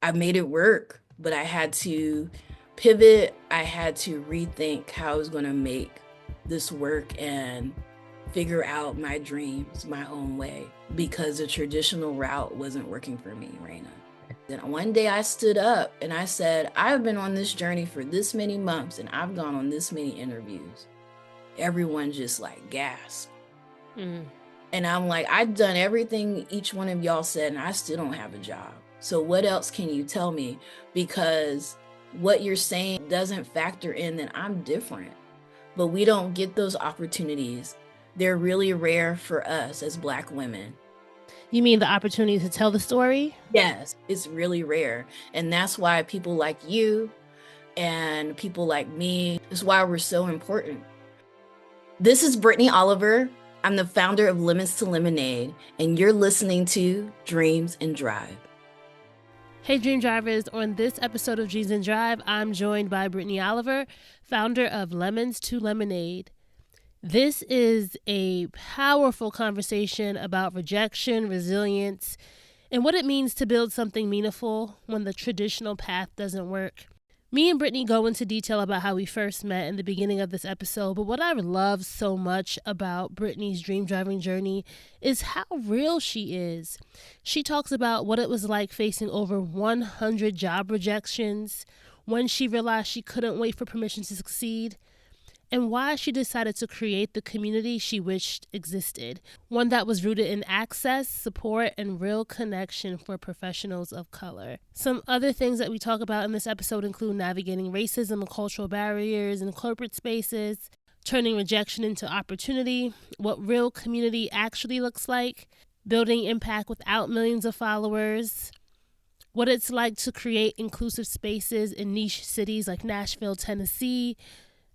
I made it work, but I had to pivot. I had to rethink how I was going to make this work and figure out my dreams my own way because the traditional route wasn't working for me, Raina. Then one day I stood up and I said, I've been on this journey for this many months and I've gone on this many interviews. Everyone just like gasped. Mm. And I'm like, I've done everything each one of y'all said, and I still don't have a job. So what else can you tell me? Because what you're saying doesn't factor in that I'm different. But we don't get those opportunities. They're really rare for us as Black women. You mean the opportunity to tell the story? Yes, it's really rare. And that's why people like you and people like me, is why we're so important. This is Brittney Oliver. I'm the founder of Lemons to Lemonade, and you're listening to Dreams and Drive. Hey, Dream Drivers. On this episode of Dreams and Drive, I'm joined by Brittney Oliver, founder of Lemons to Lemonade. This is a powerful conversation about rejection, resilience, and what it means to build something meaningful when the traditional path doesn't work. Me and Brittney go into detail about how we first met in the beginning of this episode, but what I love so much about Brittney's dream driving journey is how real she is. She talks about what it was like facing over 100 job rejections, when she realized she couldn't wait for permission to succeed, and why she decided to create the community she wished existed, one that was rooted in access, support, and real connection for professionals of color. Some other things that we talk about in this episode include navigating racism and cultural barriers in corporate spaces, turning rejection into opportunity, what real community actually looks like, building impact without millions of followers, what it's like to create inclusive spaces in niche cities like Nashville, Tennessee.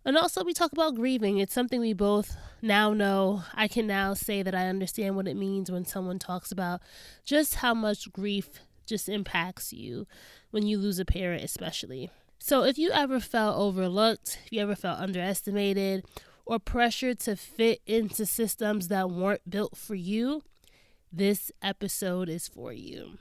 And also, we talk about grieving. It's something we both now know. I can now say that I understand what it means when someone talks about just how much grief just impacts you when you lose a parent, especially. So, if you ever felt overlooked, if you ever felt underestimated, or pressured to fit into systems that weren't built for you, this episode is for you.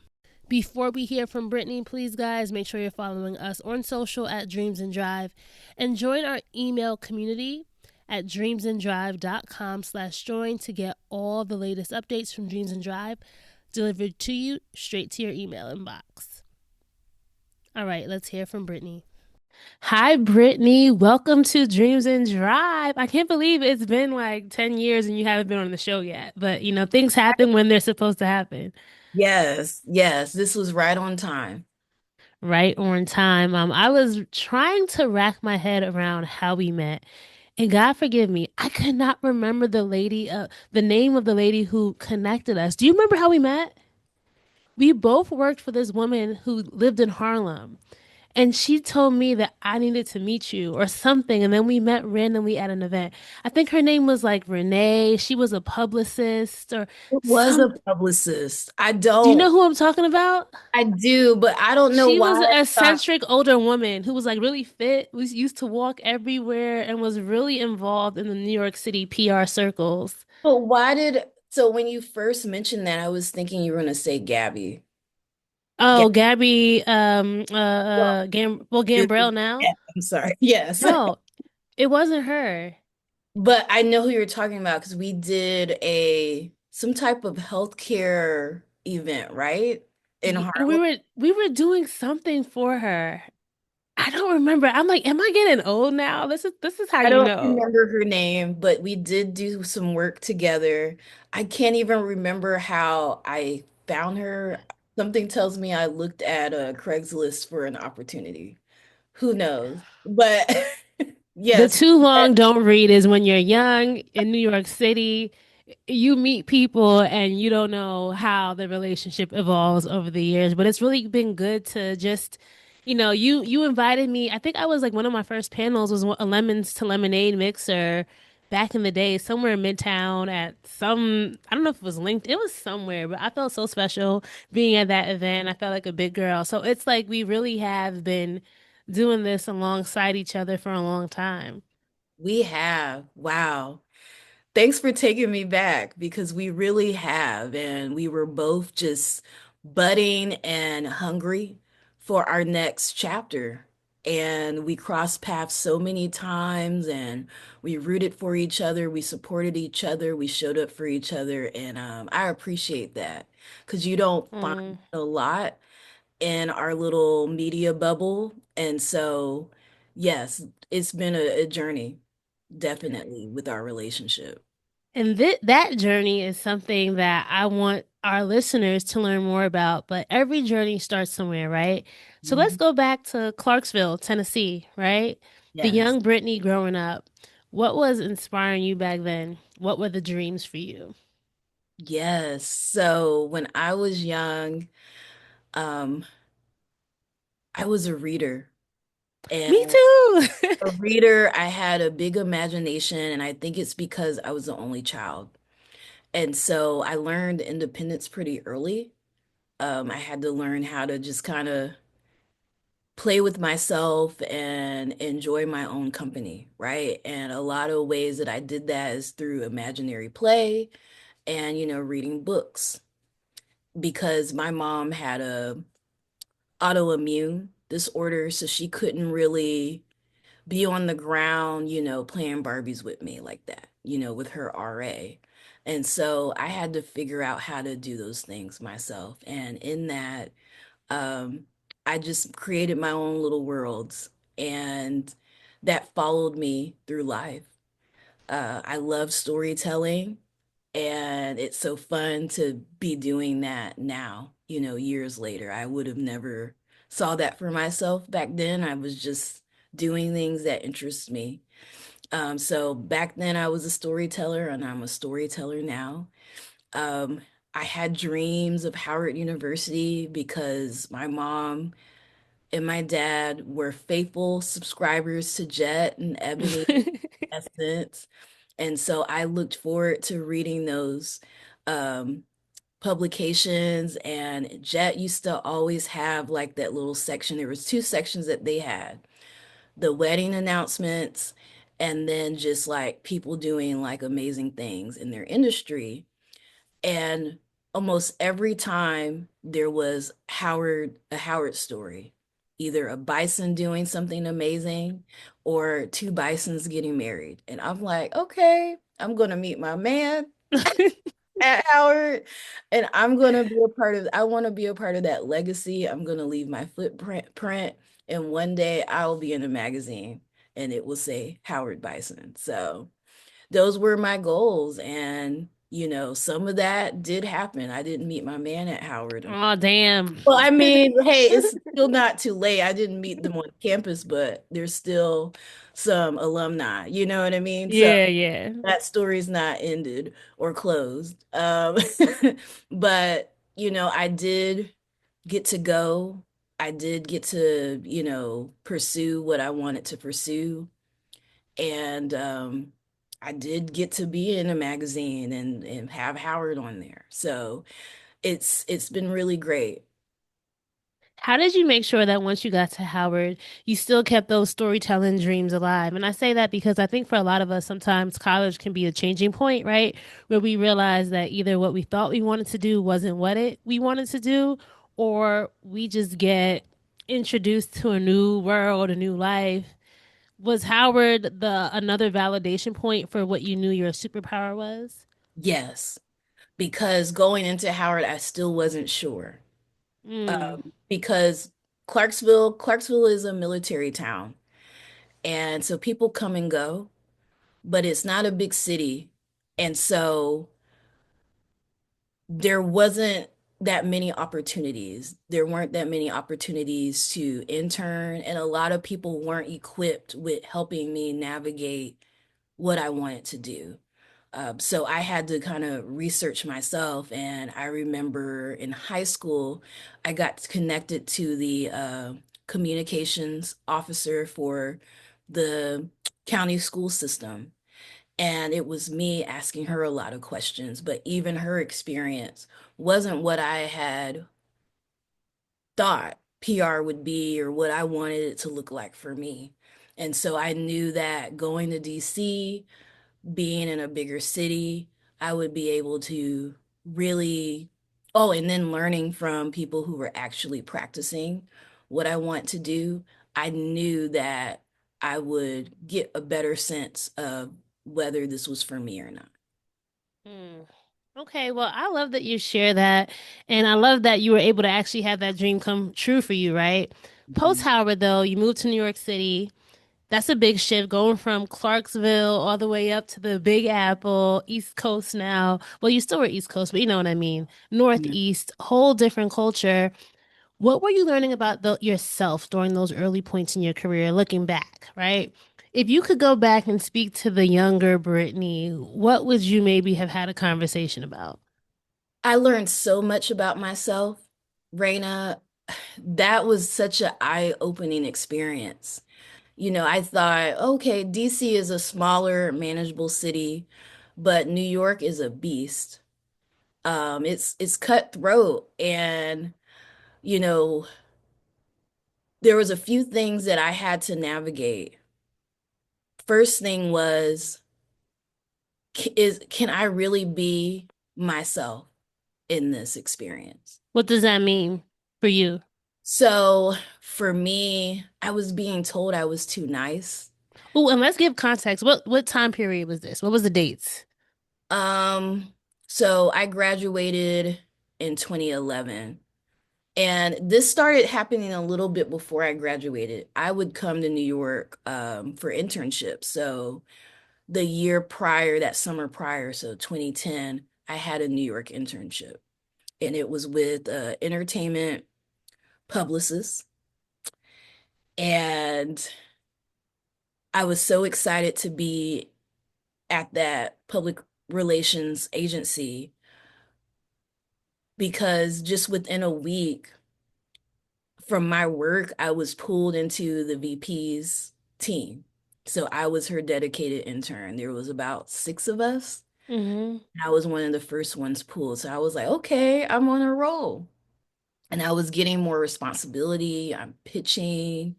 Before we hear from Brittney, please, guys, make sure you're following us on social at Dreams and Drive and join our email community at dreamsanddrive.com/join to get all the latest updates from Dreams and Drive delivered to you straight to your email inbox. All right, let's hear from Brittney. Hi, Brittney. Welcome to Dreams and Drive. I can't believe it's been like 10 years and you haven't been on the show yet. But, things happen when they're supposed to happen. Yes, yes, this was right on time. Right on time. I was trying to rack my head around how we met. And God forgive me, I could not remember the name of the lady who connected us. Do you remember how we met? We both worked for this woman who lived in Harlem. And she told me that I needed to meet you or something. And then we met randomly at an event. I think her name was like Renee. She was a publicist or It was a some. publicist. Do you know who I'm talking about? I do, but I don't know She why was an I thought, eccentric older woman who was like really fit, was used to walk everywhere, and was really involved in the New York City PR circles. but so when you first mentioned that, I was thinking you were going to say Gabby. Oh, Gabby. Gabby, Well, Gambrell now? yeah, I'm sorry. Yes. No, it wasn't her. But I know who you're talking about because we did some type of healthcare event, right? In And we Harlem. were doing something for her. I don't remember. I'm like, am I getting old now? This is how I you don't know. remember her name, but we did do some work together. I can't even remember how I found her. Something tells me I looked at a Craigslist for an opportunity. Who knows? But The yes, too long don't read is when you're young in New York City, you meet people and you don't know how the relationship evolves over the years. But it's really been good to just, you invited me. I think I was like one of my first panels was a lemons to lemonade mixer back in the day, somewhere in Midtown at I don't know if it was linked, it was somewhere, but I felt so special being at that event. I felt like a big girl. So it's like we really have been doing this alongside each other for a long time. we have. Wow. Thanks for taking me back because we really have. And we were both just budding and hungry for our next chapter. And we crossed paths so many times and we rooted for each other, we supported each other, we showed up for each other. And I appreciate that because you don't find Mm. a lot in our little media bubble. And so, yes, it's been a journey, definitely, with our relationship. And that journey is something that I want our listeners to learn more about. But every journey starts somewhere, right? So let's Mhm. go back to Clarksville, Tennessee, right? The Yes. young Brittney growing up. What was inspiring you back then? What were the dreams for you? Yes. So when I was young, um, I was a reader. Me And too. a reader, I had a big imagination, and I think it's because I was the only child. And so I learned independence pretty early. I had to learn how to just kind of play with myself and enjoy my own company, right? And a lot of ways that I did that is through imaginary play and, reading books because my mom had a autoimmune disorder, so she couldn't really be on the ground, playing Barbies with me like that, with her RA. And so I had to figure out how to do those things myself. And in that, um, I just created my own little worlds, and that followed me through life. I love storytelling, and it's so fun to be doing that now, years later. I would have never saw that for myself back then. I was just doing things that interest me. So back then I was a storyteller and I'm a storyteller now. Um, I had dreams of Howard University because my mom and my dad were faithful subscribers to Jet and Ebony Essence. And so I looked forward to reading those um, publications. And Jet used to always have like that little section. There was two sections that they had, the wedding announcements and then just like people doing like amazing things in their industry. And almost every time there was a Howard story, either a bison doing something amazing or two bisons getting married. And I'm like, okay, I'm going to meet my man at Howard, and I'm gonna be a part of, I want to be a part of that legacy. I'm gonna leave my footprint, and one day I'll be in a magazine and it will say Howard Bison. So those were my goals. And some of that did happen. I didn't meet my man at Howard. Oh, damn. Well, I mean, hey, it's still not too late. I didn't meet them on campus, but there's still some alumni, you know what I mean? So Yeah, yeah. that story's not ended or closed. But I did get to go. I did get to, pursue what I wanted to pursue. And I did get to be in a magazine and have Howard on there. So it's been really great. How did you make sure that once you got to Howard, you still kept those storytelling dreams alive? And I say that because I think for a lot of us, sometimes college can be a changing point, right? Where we realize that either what we thought we wanted to do wasn't what it we wanted to do, or we just get introduced to a new world, a new life. Was Howard the another validation point for what you knew your superpower was? Yes, because going into Howard, I still wasn't sure. Mm. Because Clarksville is a military town. And so people come and go, but it's not a big city. And so there wasn't that many opportunities. There weren't that many opportunities to intern, and a lot of people weren't equipped with helping me navigate what I wanted to do. So I had to kind of research myself. And I remember in high school, I got connected to the communications officer for the county school system. And it was me asking her a lot of questions, but even her experience wasn't what I had thought PR would be or what I wanted it to look like for me. And so I knew that going to DC, being in a bigger city, I would be able to really, oh, and then learning from people who were actually practicing what I want to do, I knew that I would get a better sense of whether this was for me or not. Mm. Okay, well, I love that you share that. And I love that you were able to actually have that dream come true for you, right? Post Mhm. Howard, though, you moved to New York City. That's a big shift going from Clarksville all the way up to the Big Apple, East Coast now. Well, you still were East Coast, but you know what I mean. Yeah. Northeast, whole different culture. What were you learning about yourself during those early points in your career, looking back, right? If you could go back and speak to the younger Brittney, what would you maybe have had a conversation about? I learned so much about myself, Raina. That was such an eye-opening experience. I thought, okay, DC is a smaller, manageable city, but New York is a beast. It's cutthroat, and you know, there was a few things that I had to navigate. First thing was, can I really be myself in this experience? What does that mean for you? So for me, I was being told I was too nice. Oh, and let's give context. What time period was this? What was the dates? Um, so I graduated in 2011. And this started happening a little bit before I graduated. I would come to New York for internships. So the year prior, that summer prior, so 2010, I had a New York internship. And it was with entertainment publicist. And I was so excited to be at that public relations agency because just within a week from my work, I was pulled into the VP's team. So I was her dedicated intern. There was about six of us. Mm-hmm. I was one of the first ones pulled. So I was like, okay, I'm on a roll. And I was getting more responsibility. I'm pitching.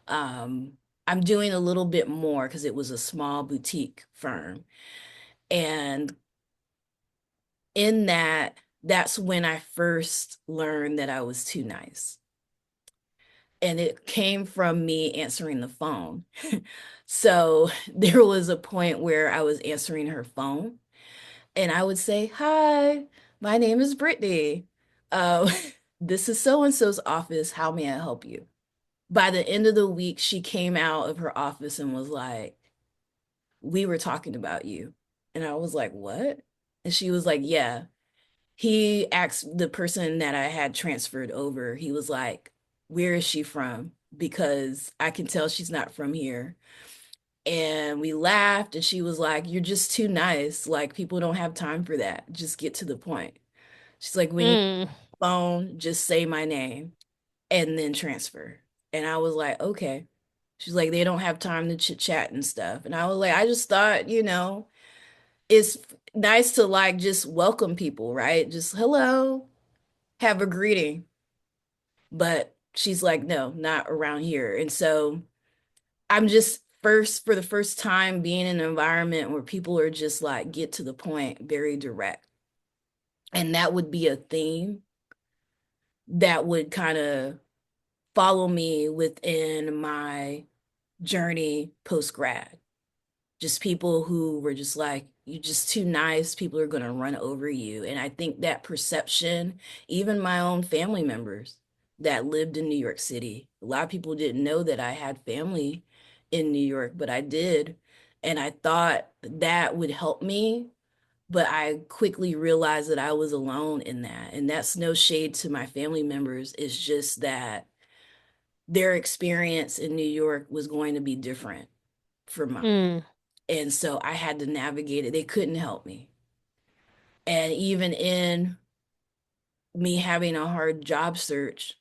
Um, I'm doing a little bit more because it was a small boutique firm. And in that, that's when I first learned that I was too nice. And it came from me answering the phone. So there was a point where I was answering her phone and I would say, "Hi, my name is Brittney. Uh, this is so and so's office. How may I help you?" By the end of the week, she came out of her office and was like, "We were talking about you." And I was like, "What?" And she was like, "Yeah." He asked the person that I had transferred over, he was like, "Where is she from? Because I can tell she's not from here." And we laughed, and she was like, "You're just too nice. Like, people don't have time for that. Just get to the point." She's like, "When you Mm. phone, just say my name and then transfer." And I was like, "Okay." She's like, "They don't have time to chit chat and stuff." And I was like, I just thought, it's nice to like just welcome people, right? Just hello, have a greeting. But she's like, "No, not around here." And so I'm just for the first time being in an environment where people are just like get to the point, very direct. And that would be a theme that would kind of follow me within my journey post grad. Just people who were just like, "You're just too nice. People are going to run over you." And I think that perception, even my own family members that lived in New York City, a lot of people didn't know that I had family in New York, but I did. And I thought that would help me. But I quickly realized that I was alone in that. And that's no shade to my family members. It's just that their experience in New York was going to be different from mine. Mm. And so I had to navigate it. They couldn't help me. And even in me having a hard job search,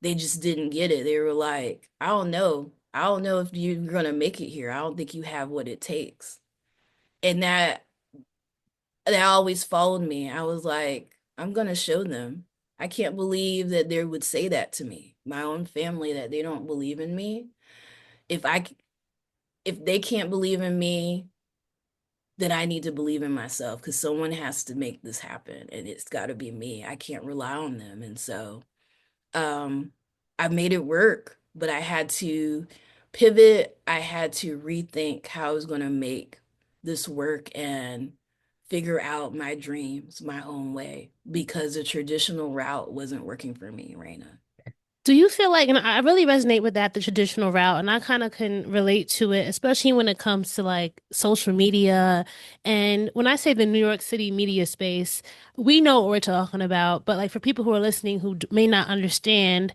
they just didn't get it. They were like, "I don't know. I don't know if you're going to make it here. I don't think you have what it takes." And that always followed me. I was like, "I'm going to show them." I can't believe that they would say that to me, my own family, that they don't believe in me. If I if they can't believe in me, then I need to believe in myself because someone has to make this happen and it's got to be me. I can't rely on them. And so um, I made it work, but I had to pivot. I had to rethink how I was going to make this work and figure out my dreams my own way because the traditional route wasn't working for me, Raina. Do you feel like, and I really resonate with that, the traditional route, and I kind of can relate to it, especially when it comes to like social media. And when I say the New York City media space, we know what we're talking about, but like for people who are listening who may not understand,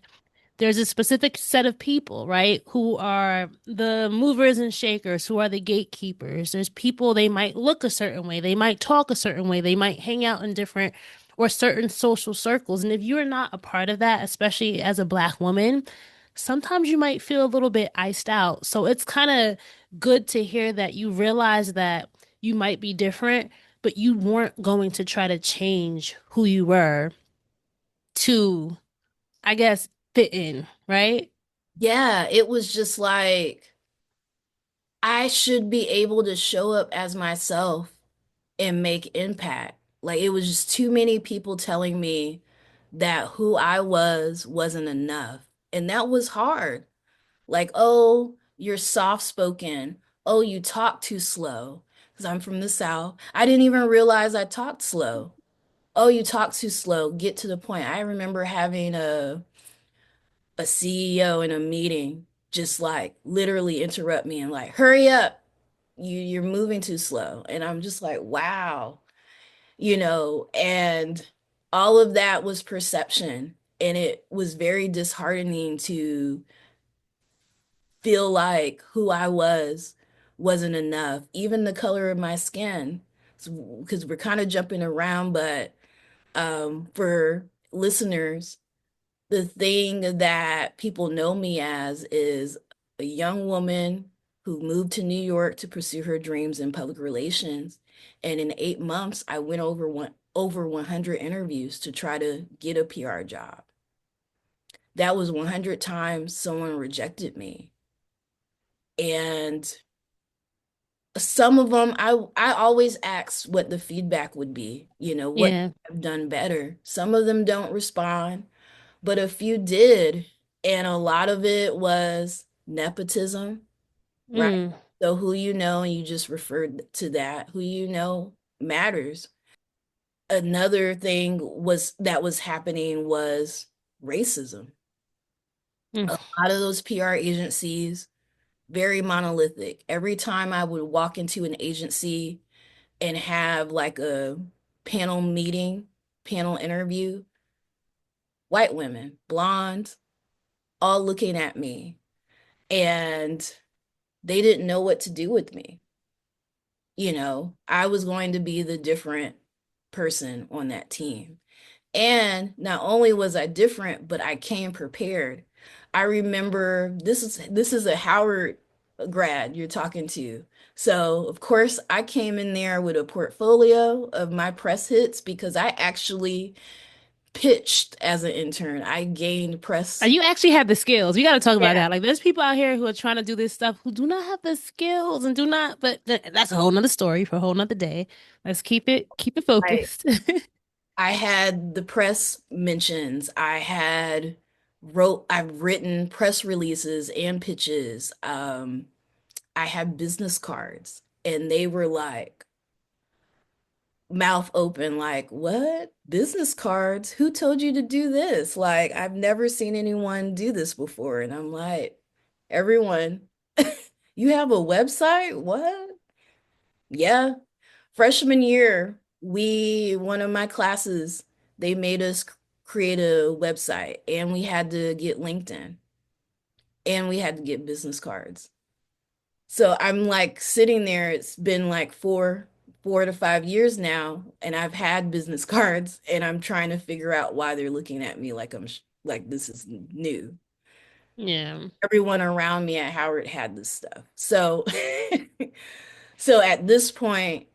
there's a specific set of people, right, who are the movers and shakers, who are the gatekeepers. There's people, they might look a certain way, they might talk a certain way, they might hang out in different or certain social circles. And if you're not a part of that, especially as a Black woman, sometimes you might feel a little bit iced out. So it's kind of good to hear that you realize that you might be different, but you weren't going to try to change who you were to, I guess, fit in, right? Yeah, it was just like I should be able to show up as myself and make impact. Like it was just too many people telling me that who I was wasn't enough. And that was hard. Like, oh, you're soft spoken. Oh, you talk too slow. Because I'm from the South. I didn't even realize I talked slow. Oh, you talk too slow. Get to the point. I remember having a CEO in a meeting just like literally interrupt me and like, hurry up. You're moving too slow. And I'm just like, wow, and all of that was perception. And it was very disheartening to feel like who I was wasn't enough. Even the color of my skin, because we're kind of jumping around, but for listeners, the thing that people know me as is a young woman who moved to New York to pursue her dreams in public relations. And in 8 months, I went over 100 interviews to try to get a PR job. That was 100 times someone rejected me. And some of them, I always asked what the feedback would be, what Yeah. I've done better. Some of them don't respond, but a few did. And a lot of it was nepotism, right? Mm. So who you know, and you just referred to that, who you know matters. Another thing was happening was racism. Mm. A lot of those PR agencies, very monolithic. Every time I would walk into an agency and have like a panel meeting, panel interview, white women, blonde, all looking at me. And they didn't know what to do with me. I was going to be the different person on that team. And not only was I different, but I came prepared. I remember this is a Howard grad you're talking to. So, of course, I came in there with a portfolio of my press hits because I actually pitched as an intern. I gained press. You actually have the skills. We got to talk about Yeah, that. Like, there's people out here who are trying to do this stuff who do not have the skills and do not. But that's a whole nother story for a whole nother day. Let's keep it I focused. I had the press mentions. I've written press releases and pitches. I had business cards and they were like mouth open, like, what? Business cards? Who told you to do this? Like, I've never seen anyone do this before. And I'm like, everyone, you have a website? What? Yeah. Freshman year, one of my classes, they made us create a website and we had to get LinkedIn and we had to get business cards. So I'm like sitting there, it's been like 4 to 5 years now, and I've had business cards and I'm trying to figure out why they're looking at me like like this is new. Yeah. Everyone around me at Howard had this stuff. So so at this point,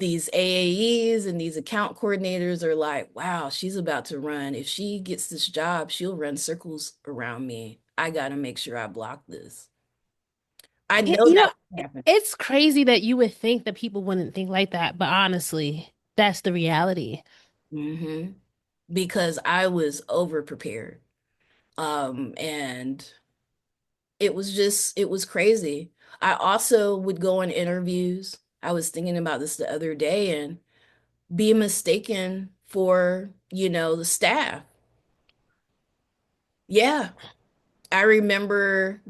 these AAEs and these account coordinators are like, wow, she's about to run. If she gets this job, she'll run circles around me. I got to make sure I block this. I Yeah, know that won't happen. it's crazy that you would think that people wouldn't think like that, but honestly, that's the reality. Because I was over prepared. And it was crazy. I also would go on interviews. I was thinking about this the other day and be mistaken for, the staff. Yeah. I remember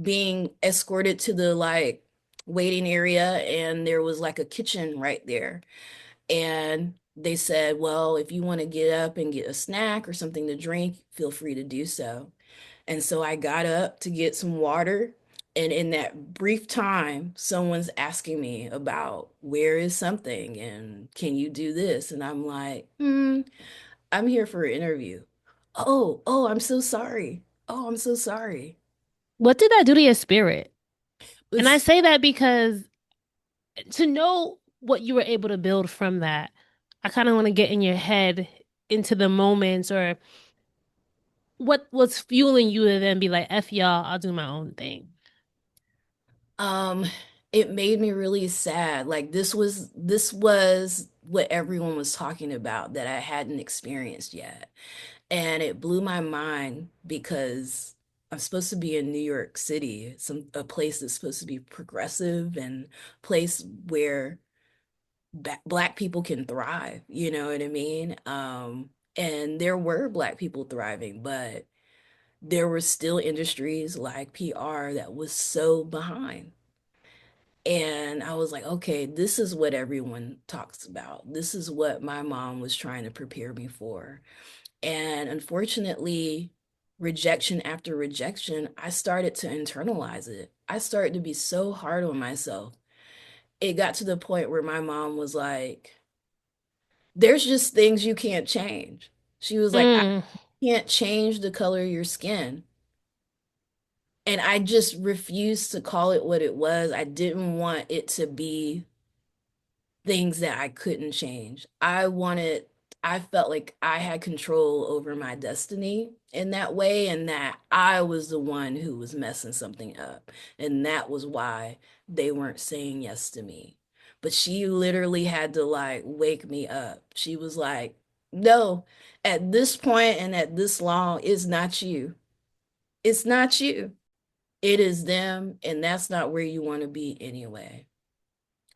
being escorted to the like waiting area, and there was like a kitchen right there. And they said, well, if you want to get up and get a snack or something to drink, feel free to do so. And so I got up to get some water. And in that brief time, someone's asking me about where is something and can you do this? And I'm like, I'm here for an interview. Oh, I'm so sorry. Oh, I'm so sorry. What did that do to your spirit? And I It's say that because to know what you were able to build from that, I kind of want to get in your head into the moments or what was fueling you to then be like, F y'all, I'll do my own thing. um it made me really sad. Like this was what everyone was talking about that I hadn't experienced yet. And it blew my mind because I'm supposed to be in New York City, a place that's supposed to be progressive and place where Black people can thrive, you know what I mean? And there were Black people thriving, but there were still industries like PR that was so behind. And I was like, okay, this is what everyone talks about. This is what my mom was trying to prepare me for. And unfortunately, rejection after rejection, I started to internalize it. I started to be so hard on myself. It got to the point where my mom was like, there's just things you can't change. She was like, I Mm, can't change the color of your skin. And I just refused to call it what it was. I didn't want it to be things that I couldn't change. I felt like I had control over my destiny in that way, and that I was the one who was messing something up. And that was why they weren't saying yes to me. But she literally had to like wake me up. She was like, no, at this point and at this long, it's not you. It's not you. It is them, and that's not where you want to be anyway.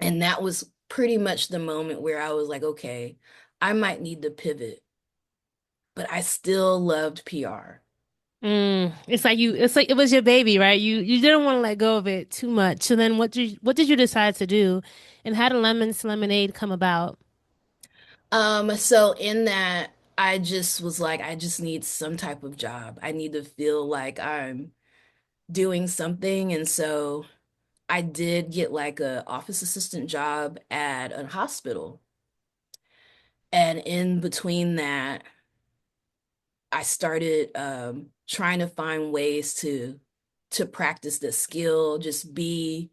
And that was pretty much the moment where I was like, okay, I might need to pivot, but I still loved PR. it's like it was your baby, right? You didn't want to let go of it too much. So then what did you decide to do? And how did Lemons Lemonade come about? So in that, I just was like, I just need some type of job. I need to feel like I'm doing something. And so I did get like a office assistant job at a hospital. And in between that, I started trying to find ways to practice the skill, just be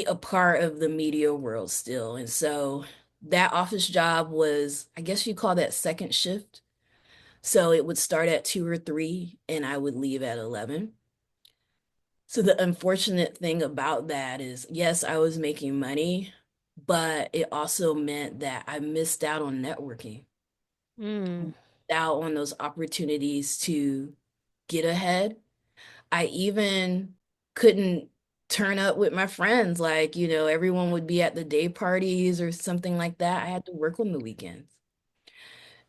a part of the media world still. And so that office job was, I guess you call that second shift. So it would start at 2 or 3 and I would leave at 11. So the unfortunate thing about that is, yes, I was making money, but it also meant that I missed out on networking, Mm. out on those opportunities to get ahead. I even couldn't turn up with my friends. Like, everyone would be at the day parties or something like that. I had to work on the weekends.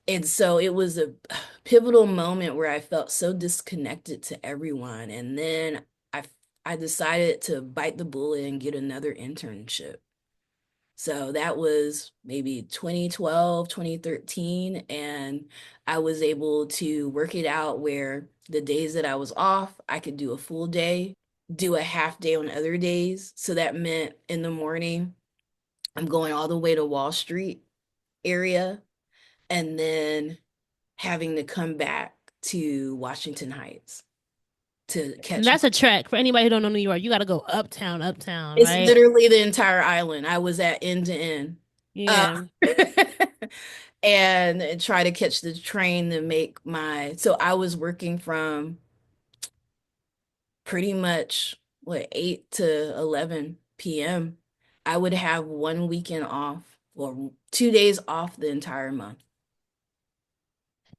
And so it was a pivotal moment where I felt so disconnected to everyone. And then I I decided to bite the bullet and get another internship. So that was maybe 2012, 2013, and I was able to work it out where the days that I was off, I could do a full day, do a half day on other days. So that meant in the morning, I'm going all the way to Wall Street area and then having to come back to Washington Heights to And catch. that's a trek for anybody who don't know New York. You got to go uptown, It's right? literally the entire island. I was at end to end. Uh, Yeah. and try to catch the train to make so I was working from pretty much what 8 to 11 p.m. I would have one weekend off or 2 days off the entire month.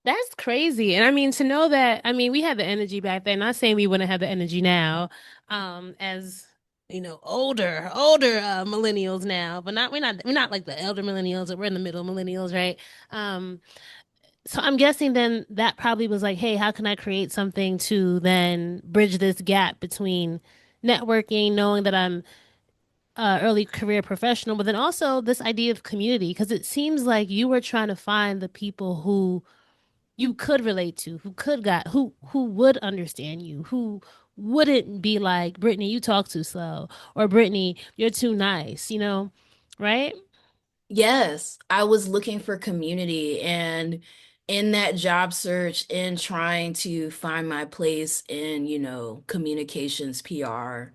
That's crazy. And I mean, to know that, I mean, we had the energy back then. Not saying we wouldn't have the energy now, as older millennials now, but not we're not like the elder millennials, or we're in the middle millennials, right? Um, so I'm guessing then that probably was like, hey, how can I create something to then bridge this gap between networking, knowing that I'm early career professional, but then also this idea of community, because it seems like you were trying to find the people who you could relate to, who would understand you, who wouldn't be like, Brittney, you talk too slow, or Brittney, you're too nice, right? Yes, I was looking for community, and in that job search, in trying to find my place in, communications, PR,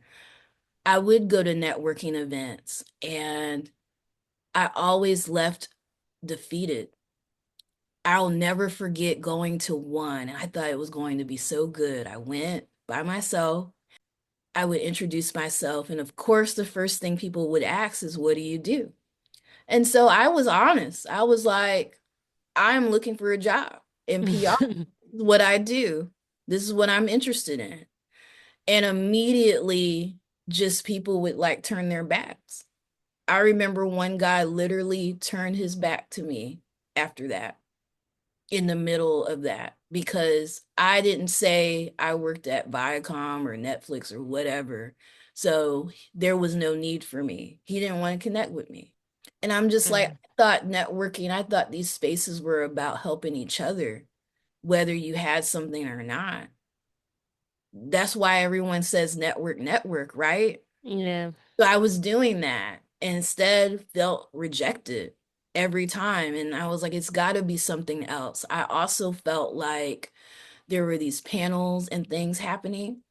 I would go to networking events and I always left defeated. I'll never forget going to one. I thought it was going to be so good. I went by myself. I would introduce myself. And of course, the first thing people would ask is, what do you do? And so I was honest. I was like, I'm looking for a job in PR. This is what I do. This is what I'm interested in. And immediately, just people would like turn their backs. I remember one guy literally turned his back to me after that, in the middle of that, because I didn't say I worked at Viacom or Netflix or whatever. So there was no need for me. He didn't want to connect with me. And I'm just like, Mm. I thought networking, I thought these spaces were about helping each other, whether you had something or not. That's why everyone says network, network, right? Yeah. So I was doing that, and instead felt rejected every time. And I was like, it's got to be something else. I also felt like there were these panels and things happening,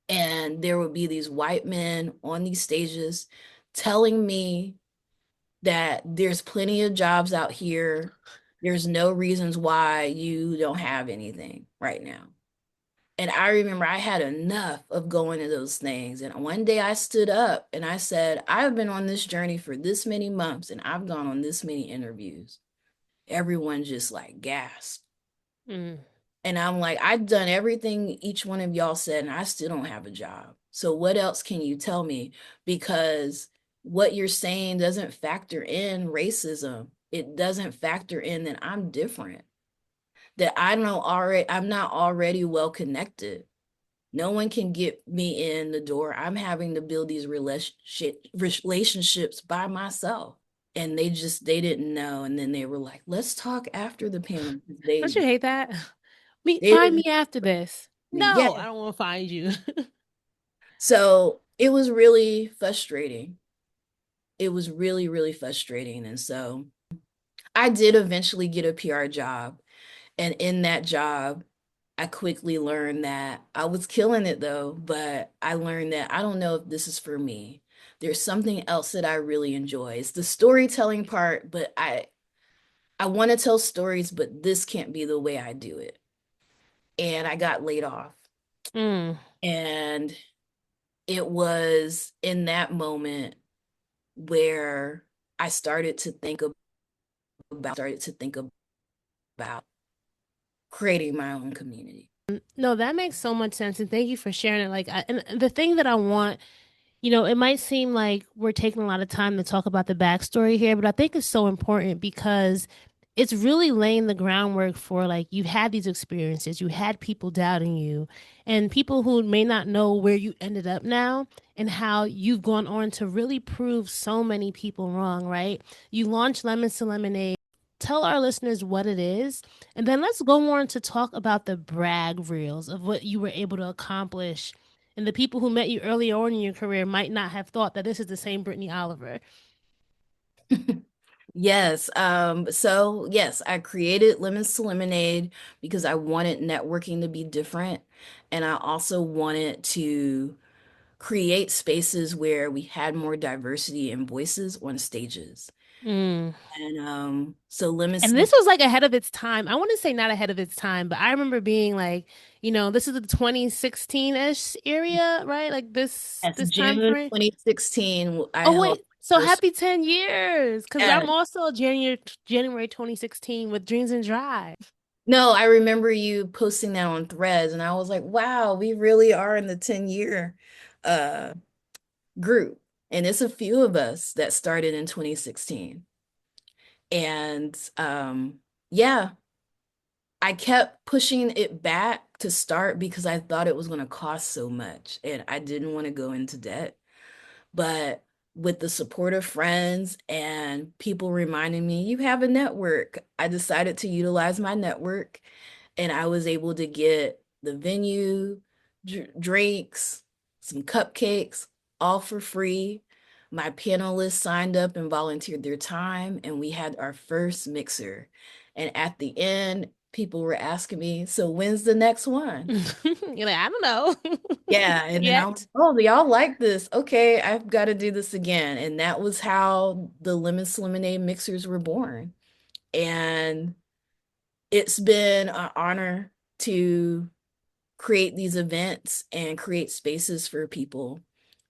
and there would be these white men on these stages telling me that there's plenty of jobs out here. There's no reasons why you don't have anything right now. And I remember I had enough of going to those things. And one day I stood up and I said, I've been on this journey for this many months and I've gone on this many interviews. Everyone just like gasped. Mm. And I'm like, I've done everything each one of y'all said, and I still don't have a job. So what else can you tell me? Because what you're saying doesn't factor in racism. It doesn't factor in that I'm different, that I'm not already well connected. No one can get me in the door. I'm having to build these relationships by myself. And they didn't know. And then they were like, let's talk after the panel. Don't you hate that? They Find didn't me after this. me. Yeah. No, I don't want to find you. So it was really frustrating. It was really, really frustrating. And so I did eventually get a PR job. And in that job, I quickly learned that I was killing it though, but I learned that I don't know if this is for me. There's something else that I really enjoy. It's the storytelling part, but I want to tell stories, but this can't be the way I do it. And I got laid off. Mm. And it was in that moment where I started to think about creating my own community. No, that makes so much sense, and thank you for sharing it. And the thing that I want, it might seem like we're taking a lot of time to talk about the backstory here, but I think it's so important because it's really laying the groundwork for like you've had these experiences, you had people doubting you, and people who may not know where you ended up now and how you've gone on to really prove so many people wrong, right? You launched Lemons to Lemonade. Tell our listeners what it is, and then let's go on to talk about the brag reels of what you were able to accomplish. And the people who met you earlier on in your career might not have thought that this is the same Brittney Oliver. Yes. So yes, I created Lemons to Lemonade because I wanted networking to be different. And I also wanted to create spaces where we had more diversity and voices on stages. Mm. And so Lemons And this was like ahead of its time. I want to say not ahead of its time, but I remember being like, this is the 2016-ish area, right? Like this Yes, this time June frame. 2016, I Oh held wait. So We're so, happy 10 years, because I'm and also January 2016 with Dreams and Drive. no, I remember you posting that on Threads, and I was like, wow, we really are in the 10-year uh group. And it's a few of us that started in 2016. And yeah, I kept pushing it back to start because I thought it was going to cost so much and I didn't want to go into debt. But with the support of friends and people reminding me, you have a network, I decided to utilize my network and I was able to get the venue, drinks, some cupcakes, all for free. My panelists signed up and volunteered their time, and we had our first mixer. And at the end, people were asking me, so when's the next one? You're like, I don't know. Yeah, and then I'm, Yet. oh, do y'all like this? Okay, I've got to do this again. And that was how the Lemons Lemonade mixers were born. And it's been an honor to create these events and create spaces for people.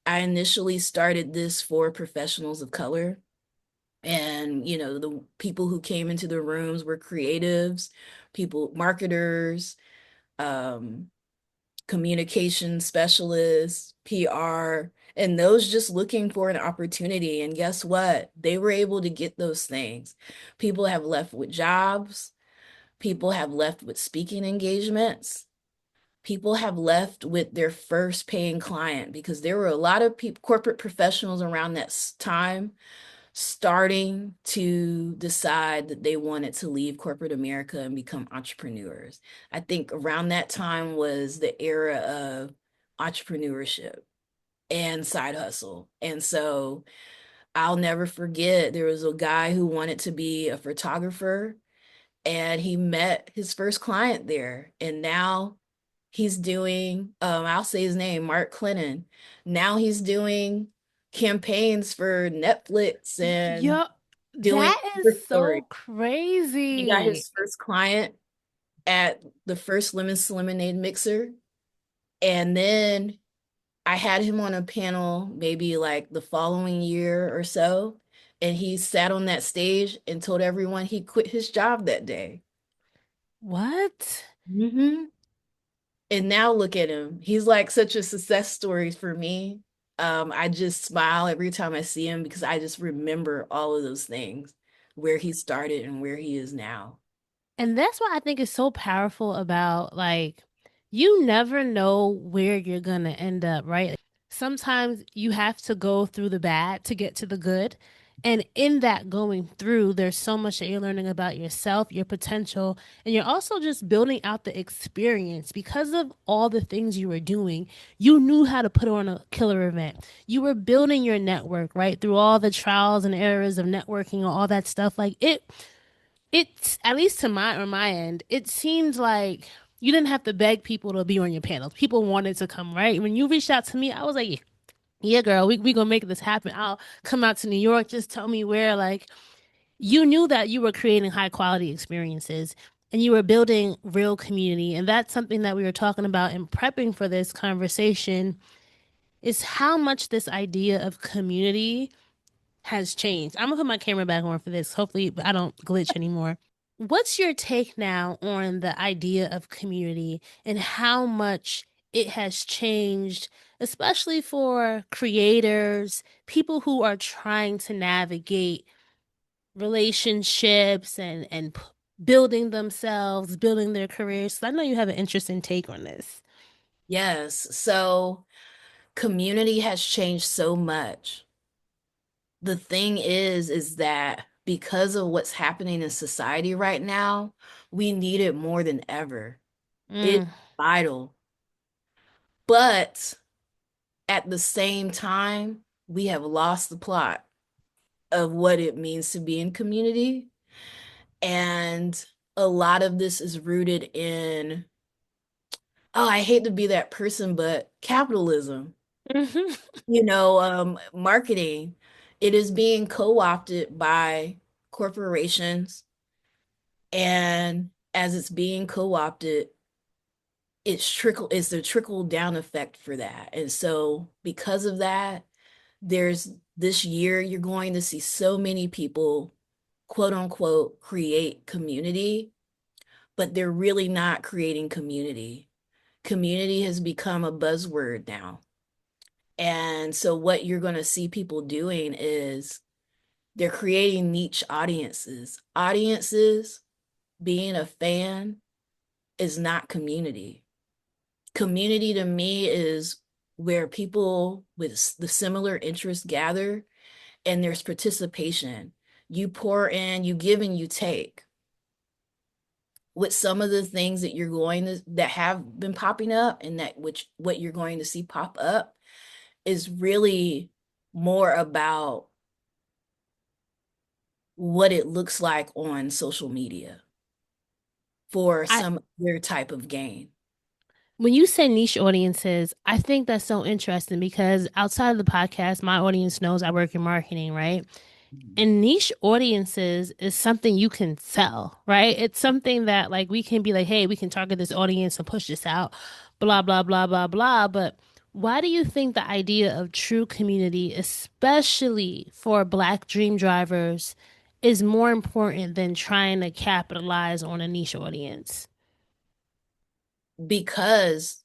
I initially started this for professionals of color. And, the people who came into the rooms were creatives, people, marketers, um, communication specialists, PR, and those just looking for an opportunity. And guess what? They were able to get those things. People have left with jobs, people have left with speaking engagements. People have left with their first paying client because there were a lot of people, corporate professionals around that time starting to decide that they wanted to leave corporate America and become entrepreneurs. I think around that time was the era of entrepreneurship and side hustle. And so I'll never forget there was a guy who wanted to be a photographer and he met his first client there. And now he's doing, I'll say his name, Mark Clennon. Now he's doing campaigns for Netflix and Yo, doing that is cover so stories. He got crazy. his first client at the first Lemons Lemonade mixer. And then I had him on a panel maybe like the following year or so. And he sat on that stage and told everyone he quit his job that day. What? Hmm. And now look at him. He's like such a success story for me. I just smile every time I see him because I just remember all of those things, where he started and where he is now. And that's what I think is so powerful about like you never know where you're gonna end up, right? Sometimes you have to go through the bad to get to the good. And in that going through, there's so much that you're learning about yourself, your potential, and you're also just building out the experience because of all the things you were doing. You knew how to put on a killer event. You were building your network, right? Through all the trials and errors of networking and all that stuff. Like it's at least to my end, it seemed like you didn't have to beg people to be on your panels. People wanted to come, right? When you reached out to me, I was like, yeah, girl, we gonna make this happen. I'll come out to New York. Just tell me where. Like, you knew that you were creating high quality experiences and you were building real community. And that's something that we were talking about in prepping for this conversation is how much this idea of community has changed. I'm gonna put my camera back on for this. Hopefully, I don't glitch anymore. What's your take now on the idea of community and how much it has changed, especially for creators, people who are trying to navigate relationships and building themselves, building their careers? So I know you have an interesting take on this. Yes. So community has changed so much. The thing is that because of what's happening in society right now, we need it more than ever. It's Mm. vital. But at the same time, we have lost the plot of what it means to be in community. And a lot of this is rooted in, oh, I hate to be that person, but capitalism, marketing. It is being co-opted by corporations. And as it's being co-opted, it's the trickle down effect for that. And so because of that, There's this year, you're going to see so many people, quote unquote, create community, but they're really not creating community. Community has become a buzzword now. And so, what you're going to see people doing is they're creating niche audiences. Audiences, being a fan, is not community. Community to me is where people with the similar interests gather and there's participation. You pour in, you give and you take. With some of the things that you're going to that have been popping up and that which what you're going to see pop up is really more about what it looks like on social media for I some other type of gain. When you say niche audiences, I think that's so interesting because outside of the podcast, my audience knows I work in marketing, right? And niche audiences is something you can sell, right? It's something that like we can be like, hey, we can target this audience and push this out, blah, blah, blah, blah, blah. But why do you think the idea of true community, especially for Black dream drivers, is more important than trying to capitalize on a niche audience? Because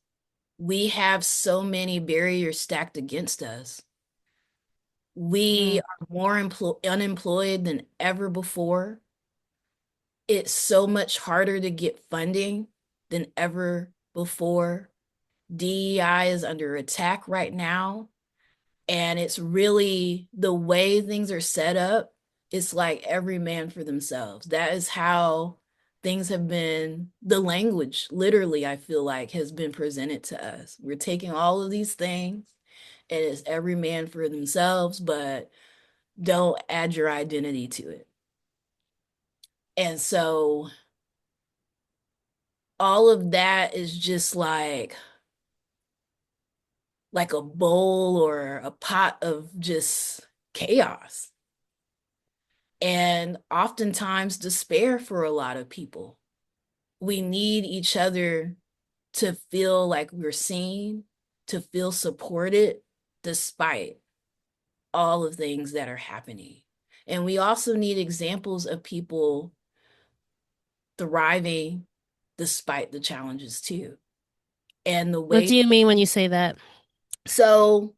we have so many barriers stacked against us. We Mm. are more unemployed than ever before. It's so much harder to get funding than ever before. DEI is under attack right now. And it's really the way things are set up. It's like every man for themselves. That is how things have been, the language, literally, I feel like, has been presented to us. We're taking all of these things, and it's every man for themselves, but don't add your identity to it. And so all of that is just like a bowl or a pot of just chaos and oftentimes despair for a lot of people. We need each other to feel like we're seen, to feel supported despite all of things that are happening. And we also need examples of people thriving despite the challenges too. And the What way, do you mean when you say that? so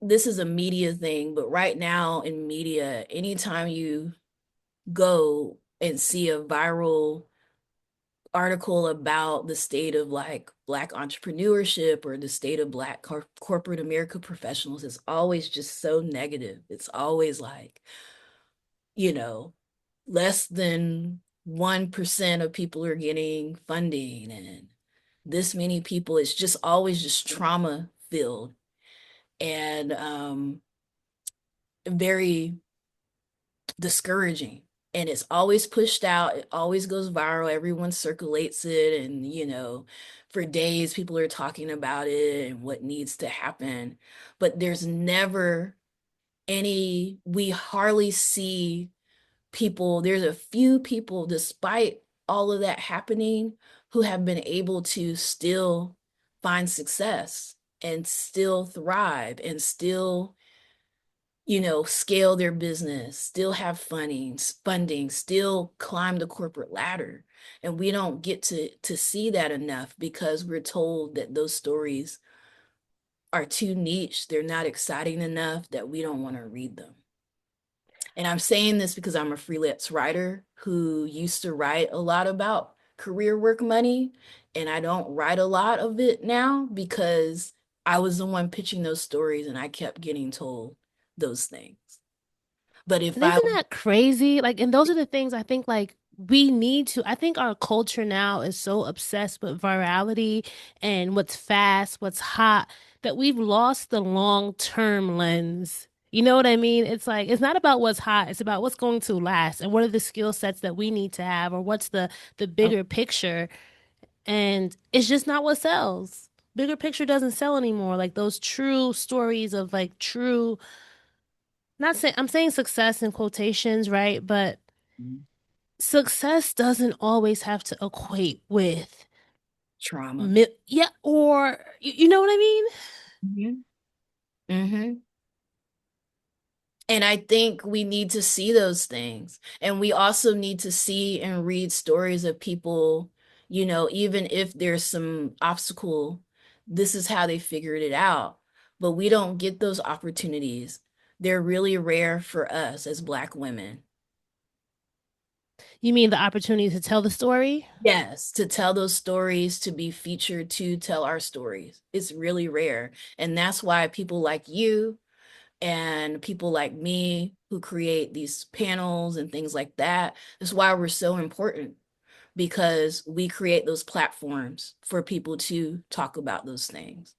this is a media thing, but right now in media, anytime you go and see a viral article about the state of like Black entrepreneurship or the state of Black corporate America professionals, is always just so negative. It's always like, you know, less than 1% of people are getting funding and this many people, it's just always just trauma filled and very discouraging. And it's always pushed out, it always goes viral, everyone circulates it, and for days people are talking about it and what needs to happen. But there's never we hardly see people, there's a few people, despite all of that happening, who have been able to still find success and still thrive and still scale their business, still have funding, still climb the corporate ladder. And we don't get to see that enough because we're told that those stories are too niche, they're not exciting enough, that we don't want to read them. And I'm saying this because I'm a freelance writer who used to write a lot about career work money, and I don't write a lot of it now because I was the one pitching those stories and I kept getting told those things. But if And I, isn't that crazy? Like, and those are the things I think like we need to. I think our culture now is so obsessed with virality and what's fast, what's hot, that we've lost the long-term lens. You know what I mean? It's like it's not about what's hot, it's about what's going to last and what are the skill sets that we need to have or what's the oh, bigger picture. And it's just not what sells. Bigger picture doesn't sell anymore. Like those true stories of like true not saying I'm saying success in quotations, right? But success doesn't always have to equate with trauma. yeah, or you know what I mean? Mhm. Mm-hmm. And I think we need to see those things. And we also need to see and read stories of people, even if there's some obstacle, this is how they figured it out. But we don't get those opportunities. They're really rare for us as Black women. You mean the opportunity to tell the story? Yes, to tell those stories, to be featured, to tell our stories. It's really rare. And that's why people like you and people like me who create these panels and things like that. That's why we're so important because we create those platforms for people to talk about those things.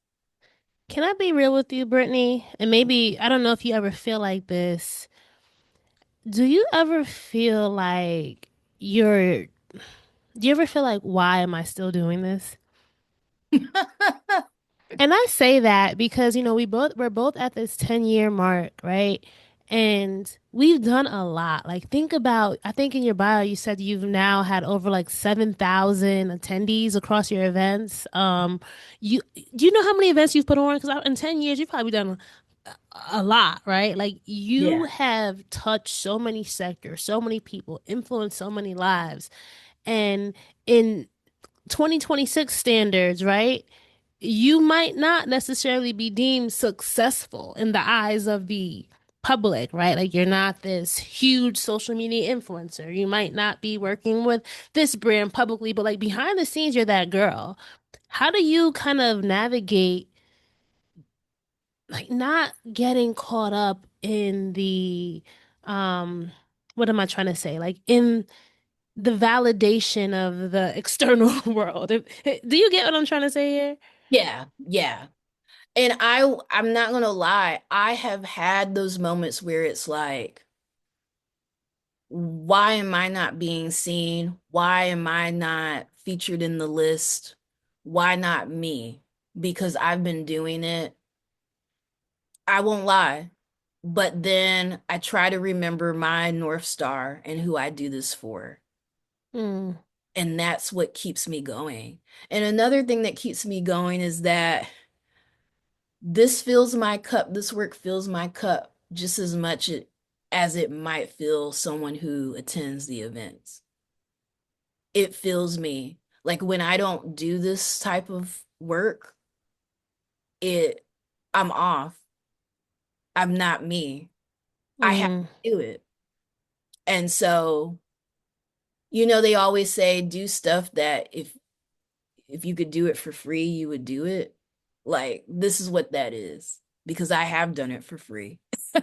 Can I be real with you, Brittney? And maybe, I don't know if you ever feel like this. Do you ever feel like you're, do you ever feel like, why am I still doing this? And I say that because, we're both at this 10-year mark, right? And we've done a lot. Like think about, I think in your bio you said you've now had over like 7,000 attendees across your events. You do you know how many events you've put on? Because in 10 years you've probably done a lot, right? Like you Yeah. have touched so many sectors, so many people, influenced so many lives. And in 2026 standards, right? You might not necessarily be deemed successful in the eyes of the public, right? Like you're not this huge social media influencer. You might not be working with this brand publicly, but like behind the scenes, you're that girl. How do you kind of navigate like not getting caught up in the what am I trying to say? Like in the validation of the external world. Do you get what I'm trying to say here? Yeah. Yeah. And I'm not gonna lie, I have had those moments where it's like, why am I not being seen? Why am I not featured in the list? Why not me? Because I've been doing it. I won't lie. But then I try to remember my North Star and who I do this for. Mm, And that's what keeps me going. And another thing that keeps me going is that this fills my cup, this work fills my cup just as much as it might fill someone who attends the events. It fills me. Like when I don't do this type of work, it I'm off. I'm not me. I have mm. to do it. And so they always say do stuff that if you could do it for free, you would do it. Like this is what that is because I have done it for free. I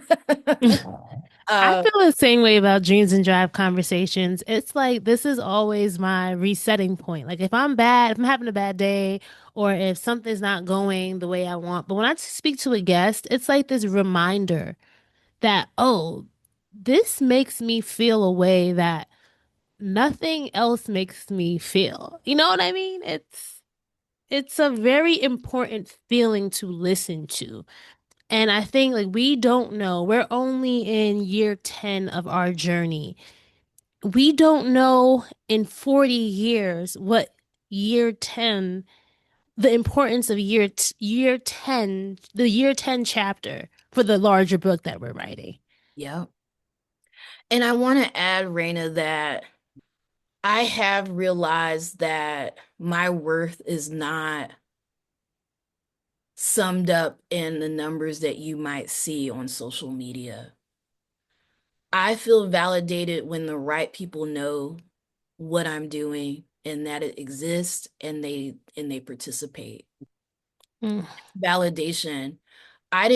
uh feel the same way about dreams and drive conversations. It's like this is always my resetting point. Like if I'm bad, if I'm having a bad day, or if something's not going the way I want. But when I speak to a guest, it's like this reminder that, oh, this makes me feel a way that nothing else makes me feel. You know what I mean? It's a very important feeling to listen to. And I think like we don't know. We're only in year 10 of our journey. We don't know in 40 years what year 10, the importance of year 10, the year 10 chapter for the larger book that we're writing. yeah. And I want to add, Raina, that I have realized that my worth is not summed up in the numbers that you might see on social media. I feel validated when the right people know what I'm doing and that it exists and they participate. Mm. Validation. I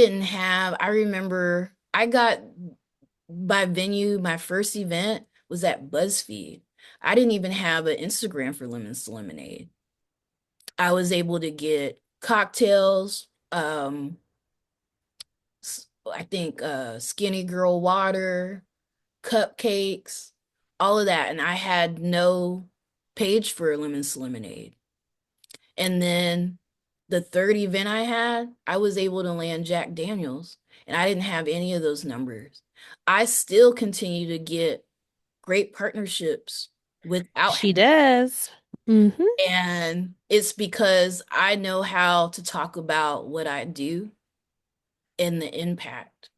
remember I got my venue, my first event was at BuzzFeed. I didn't even have an Instagram for Lemons to Lemonade. I was able to get cocktails, I think Skinny Girl water, cupcakes, all of that. And I had no page for Lemons to Lemonade. And then the third event I had, I was able to land Jack Daniels, and I didn't have any of those numbers. I still continue to get great partnerships without, She does. Mm-hmm. and it's because I know how to talk about what I do and the impact.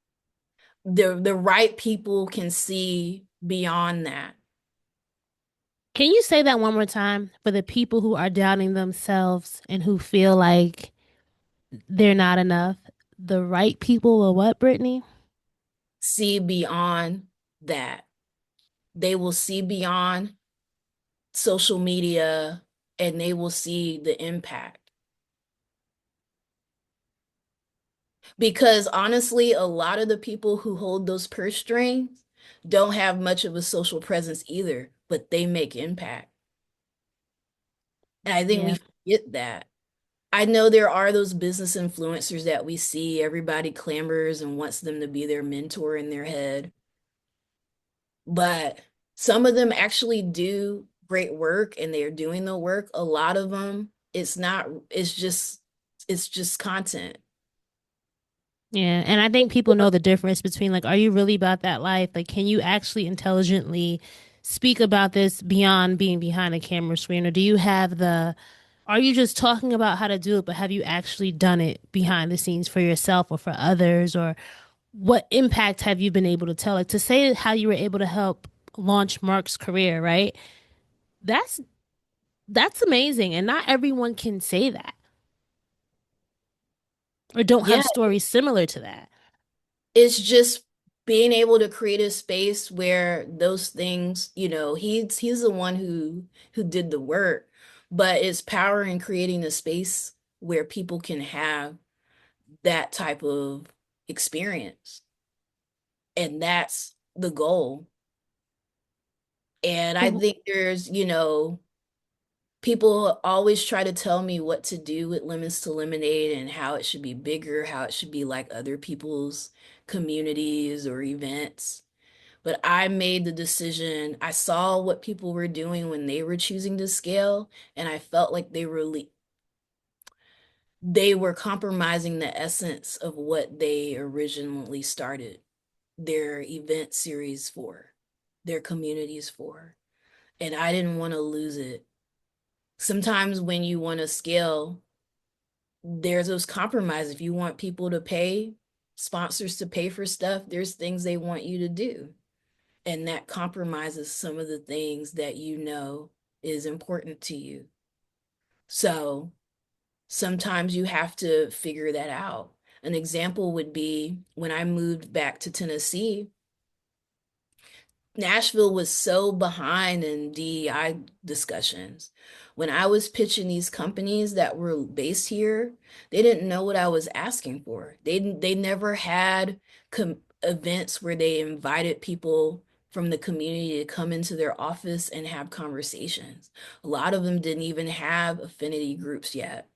The right people can see beyond that. Can you say that one more time for the people who are doubting themselves and who feel like they're not enough? The right people will what, Brittney? See beyond that. They will see beyond social media and they will see the impact. Because honestly, a lot of the people who hold those purse strings don't have much of a social presence either, but they make impact. And I think we Yeah. forget that. I know there are those business influencers that we see, everybody clamors and wants them to be their mentor in their head. But some of them actually do great work and they're doing the work. A lot of them, it's just content. Yeah, and I think people know the difference between like, are you really about that life? Like, can you actually intelligently speak about this beyond being behind a camera screen? Or do you have are you just talking about how to do it, but have you actually done it behind the scenes for yourself or for others? Or what impact have you been able to tell? Like, to say how you were able to help launch Mark's career, right? That's that's amazing. And not everyone can say that or don't Yeah, have stories similar to that. it's just being able to create a space where those things, he's the one who did the work, but it's power in creating a space where people can have that type of experience. And that's the goal. And I think people always try to tell me what to do with Lemons to Lemonade and how it should be bigger, how it should be like other people's communities or events. But I made the decision. I saw what people were doing when they were choosing to scale, and I felt like they were compromising the essence of what they originally started their event series for, their communities for. And I didn't want to lose it. Sometimes when you want to scale, there's those compromises. If you want people to pay, sponsors to pay for stuff, there's things they want you to do. And that compromises some of the things that you know is important to you. So sometimes you have to figure that out. An example would be when I moved back to Tennessee, Nashville was so behind in DEI discussions. When I was pitching these companies that were based here, they didn't know what I was asking for. They never had events where they invited people from the community to come into their office and have conversations. A lot of them didn't even have affinity groups yet.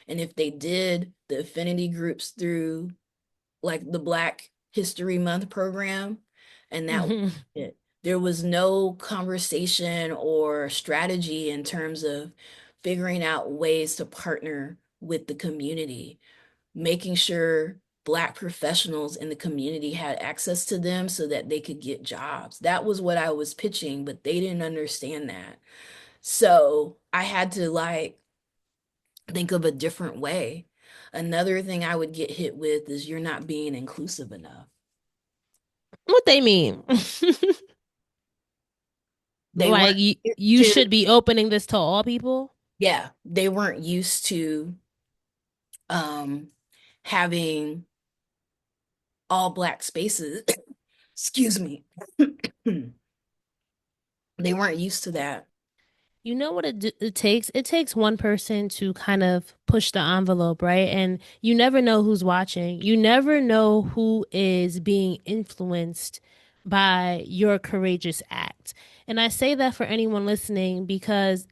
And if they did, the affinity groups through like the Black History Month program, and that was Hmm. it. There was no conversation or strategy in terms of figuring out ways to partner with the community, making sure Black professionals in the community had access to them so that they could get jobs. That was what I was pitching, but they didn't understand that. So I had to like think of a different way. Another thing I would get hit with is you're not being inclusive enough. What they mean? They Like weren't used you to, should be opening this to all people. yeah, they weren't used to um having all Black spaces. Excuse me. They weren't used to that. You know what it takes? It takes one person to kind of push the envelope, right? And you never know who's watching. You never know who is being influenced by your courageous act. And I say that for anyone listening because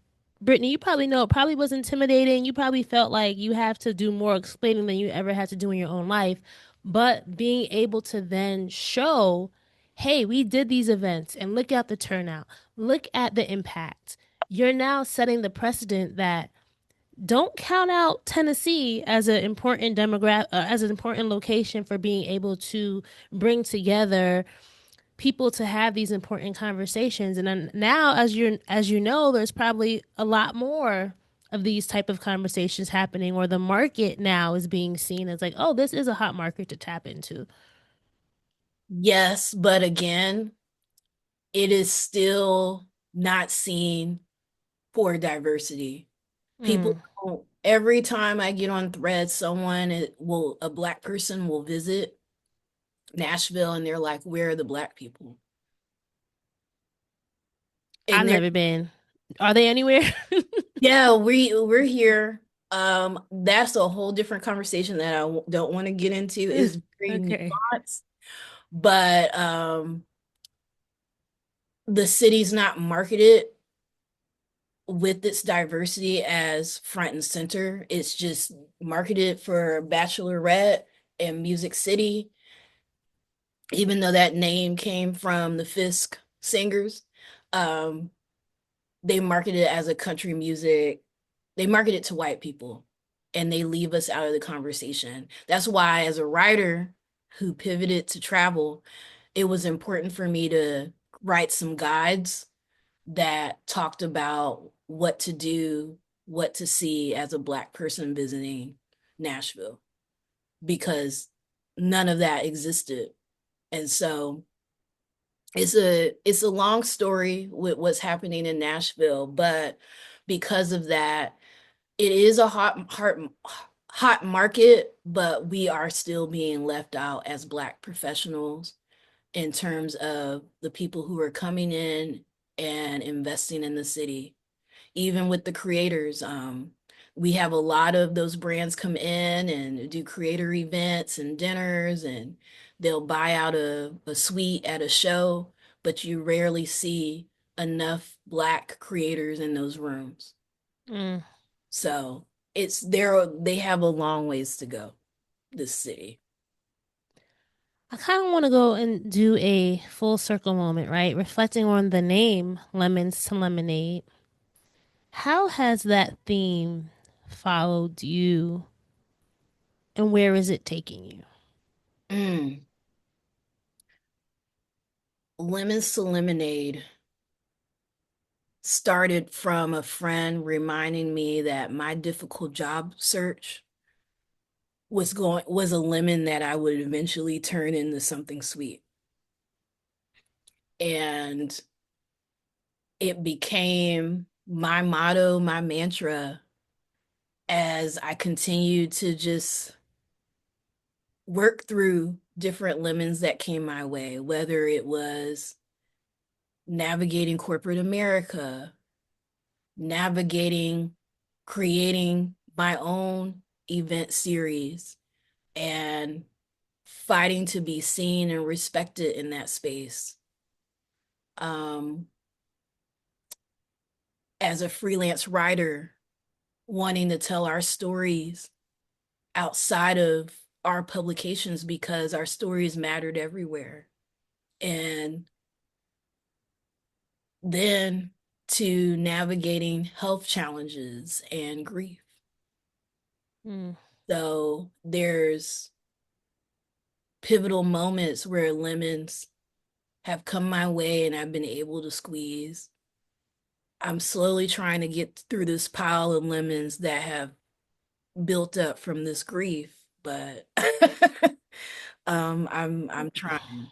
Brittney, you probably know it probably was intimidating. You probably felt like you have to do more explaining than you ever had to do in your own life. But being able to then show, hey, we did these events and look at the turnout, look at the impact. You're now setting the precedent that don't count out Tennessee as an important as an important location for being able to bring together people to have these important conversations. And then now, as you know, there's probably a lot more of these type of conversations happening, or the market now is being seen as like, oh, this is a hot market to tap into. Yes, but again, it is still not seen for diversity. People Mm. don't, every time I get on Threads, a black person will visit Nashville and they're like, where are the black people? I've And they're, never been. Are they anywhere? yeah, we're here. That's a whole different conversation that don't want to get into. Is very Okay. nuanced, but the city's not marketed with its diversity as front and center. It's just marketed for Bachelorette and Music City, even though that name came from the Fisk singers. Um, they market it as a country music. They market it to white people and they leave us out of the conversation. That's why, as a writer who pivoted to travel, it was important for me to write some guides that talked about what to do, what to see as a Black person visiting Nashville, because none of that existed. And so it's a long story with what's happening in Nashville, but because of that, it is a hot market, but we are still being left out as Black professionals in terms of the people who are coming in and investing in the city. Even with the creators, we have a lot of those brands come in and do creator events and dinners, and they'll buy out a suite at a show, but you rarely see enough Black creators in those rooms. Mm. So they have a long ways to go, this city. I kind of want to go and do a full circle moment, right? Reflecting on the name Lemons to Lemonade. How has that theme followed you and where is it taking you? Mm. Lemons to Lemonade started from a friend reminding me that my difficult job search was a lemon that I would eventually turn into something sweet. And it became my motto, my mantra as I continued to just work through different lemons that came my way, whether it was navigating corporate America, navigating creating my own event series, and fighting to be seen and respected in that space. Um, as a freelance writer, wanting to tell our stories outside of our publications because our stories mattered everywhere. And then to navigating health challenges and grief. Mm. So there's pivotal moments where lemons have come my way and I've been able to squeeze. I'm slowly trying to get through this pile of lemons that have built up from this grief, but I'm trying.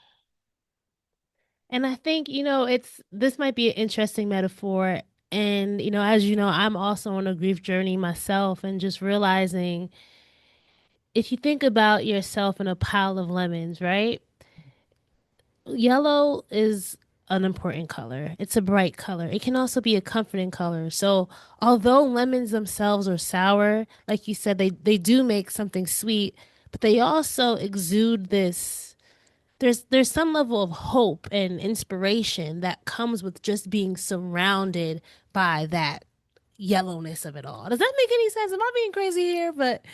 And I think, it's this might be an interesting metaphor. And, as you know, I'm also on a grief journey myself, and just realizing if you think about yourself in a pile of lemons, right? Yellow is an important color. It's a bright color. It can also be a comforting color. So, although lemons themselves are sour, like you said, they do make something sweet, but they also exude this. There's some level of hope and inspiration that comes with just being surrounded by that yellowness of it all. Does that make any sense? Am I being crazy here? But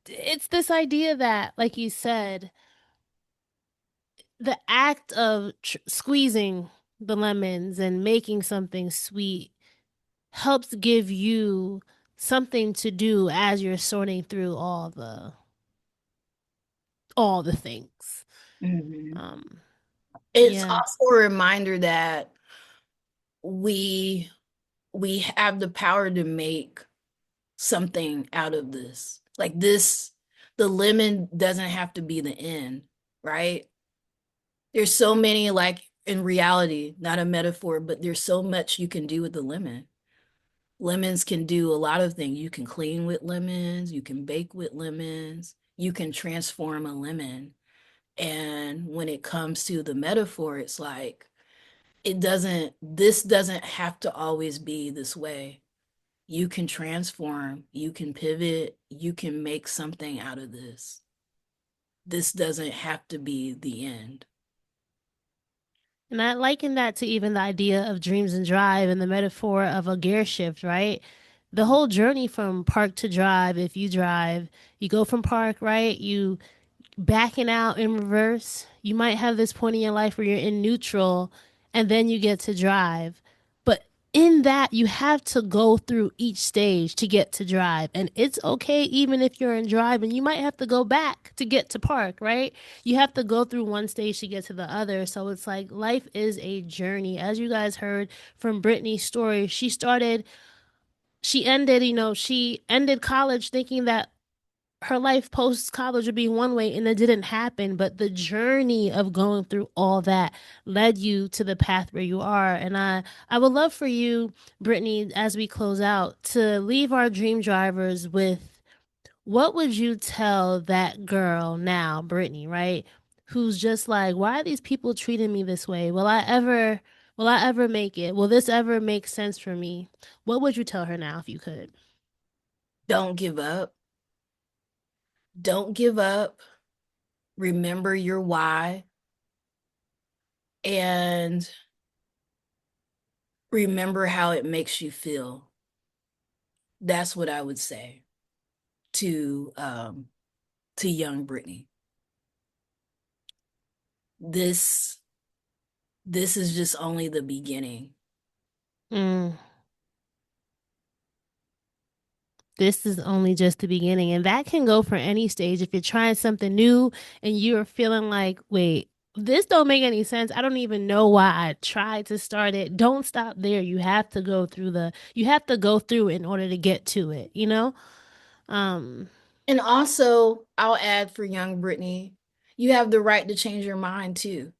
it's this idea that, like you said, the act of squeezing the lemons and making something sweet helps give you something to do as you're sorting through all the things. Mhm. Um, It's yeah. also a reminder that we we have the power to make something out of this. Like this, the lemon doesn't have to be the end, right? There's so many, like in reality, not a metaphor, but there's so much you can do with the lemon. Lemons can do a lot of things. You can clean with lemons, you can bake with lemons, you can transform a lemon. And when it comes to the metaphor, it's like, this doesn't have to always be this way. You can transform, you can pivot, you can make something out of this. This doesn't have to be the end. And I liken that to even the idea of dreams and drive and the metaphor of a gear shift, right? The whole journey from park to drive, if you drive, you go from park, right? You backing out in reverse. You might have this point in your life where you're in neutral and then you get to drive. But in that, you have to go through each stage to get to drive. And it's okay, even if you're in drive, and you might have to go back to get to park, right? You have to go through one stage to get to the other. So it's like life is a journey. As you guys heard from Brittney's story, she ended college thinking that her life post college would be one way and it didn't happen, but the journey of going through all that led you to the path where you are. And I would love for you, Brittney, as we close out, to leave our dream drivers with what would you tell that girl now, Brittney, right? Who's just like, why are these people treating me this way? Will I ever make it? Will this ever make sense for me? What would you tell her now if you could? Don't give up. Don't give up. Remember your why and remember how it makes you feel. That's what I would say to young Brittney. This this is just only the beginning. Mm. This is only just the beginning. And that can go for any stage. If you're trying something new and you're feeling like, wait, this don't make any sense. I don't even know why I tried to start it. Don't stop there. You have to go through in order to get to it, you know? Um, And also, I'll add for young Brittney, you have the right to change your mind too.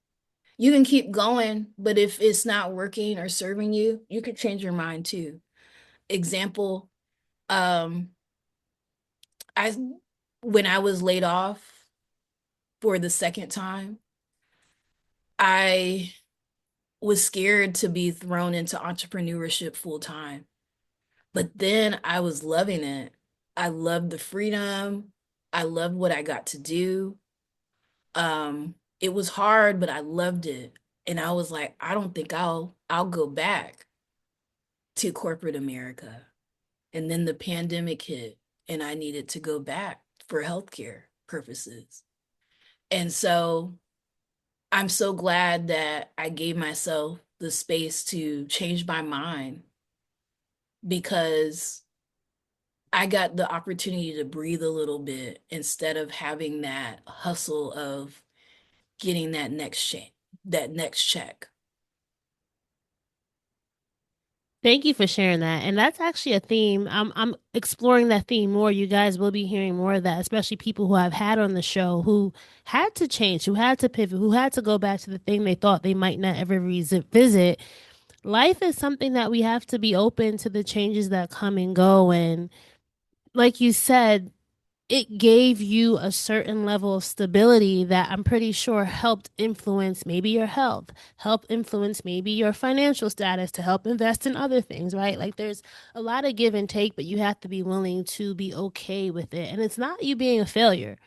You can keep going, but if it's not working or serving you, you could change your mind too. Example, um, I when I was laid off for the second time, I was scared to be thrown into entrepreneurship full time. But then I was loving it. I loved the freedom. I loved what I got to do. It was hard, but I loved it. And I was like, I don't think I'll go back to corporate America. And then the pandemic hit and I needed to go back for healthcare purposes. And so I'm so glad that I gave myself the space to change my mind because I got the opportunity to breathe a little bit instead of having that hustle of getting that next check. Thank you for sharing that. And that's actually a theme. I'm exploring that theme more. You guys will be hearing more of that, especially people who I've had on the show who had to change, who had to pivot, who had to go back to the thing they thought they might not ever revisit. Life is something that we have to be open to the changes that come and go. And like you said, it gave you a certain level of stability that I'm pretty sure helped influence maybe your health, help influence maybe your financial status to help invest in other things, right? Like there's a lot of give and take, but you have to be willing to be okay with it. And it's not you being a failure.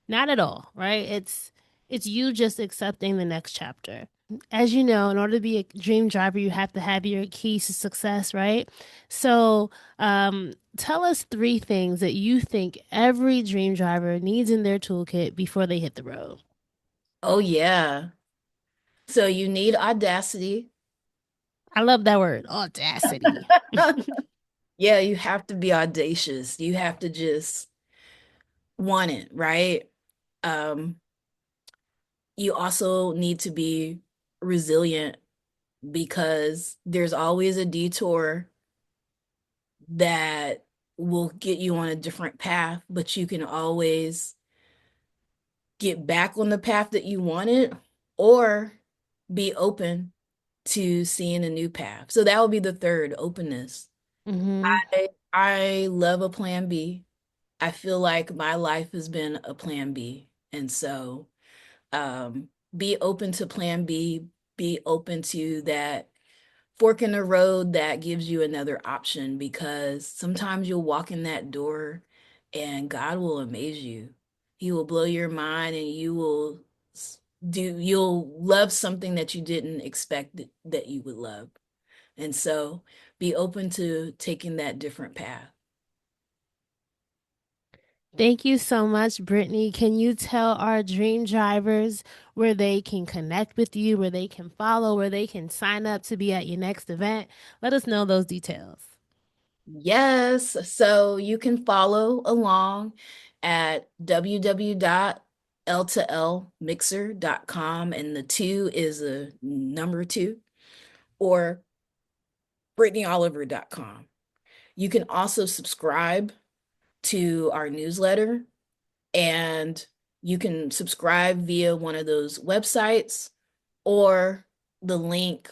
Not at all, right? It's you just accepting the next chapter. As you know, in order to be a dream driver, you have to have your keys to success, right? So, tell us three things that you think every dream driver needs in their toolkit before they hit the road. Oh, yeah. So you need audacity. I love that word, audacity. Yeah, you have to be audacious. You have to just want it, right? Um, you also need to be resilient because there's always a detour. that will get you on a different path, but you can always get back on the path that you wanted or be open to seeing a new path. So that would be the third, openness. Mm-hmm. I love a plan B. I feel like my life has been a plan B. And so be open to plan B, be open to that fork in the road that gives you another option, because sometimes you'll walk in that door and God will amaze you. He will blow your mind and you'll love something that you didn't expect that you would love. And so be open to taking that different path. Thank you so much, Brittney. Can you tell our dream drivers where they can connect with you, where they can follow, where they can sign up to be at your next event? Let us know those details. Yes. So you can follow along at www.l2lmixer.com, and the two is a number two, or BrittneyOliver.com. You can also subscribe to our newsletter, and you can subscribe via one of those websites or the link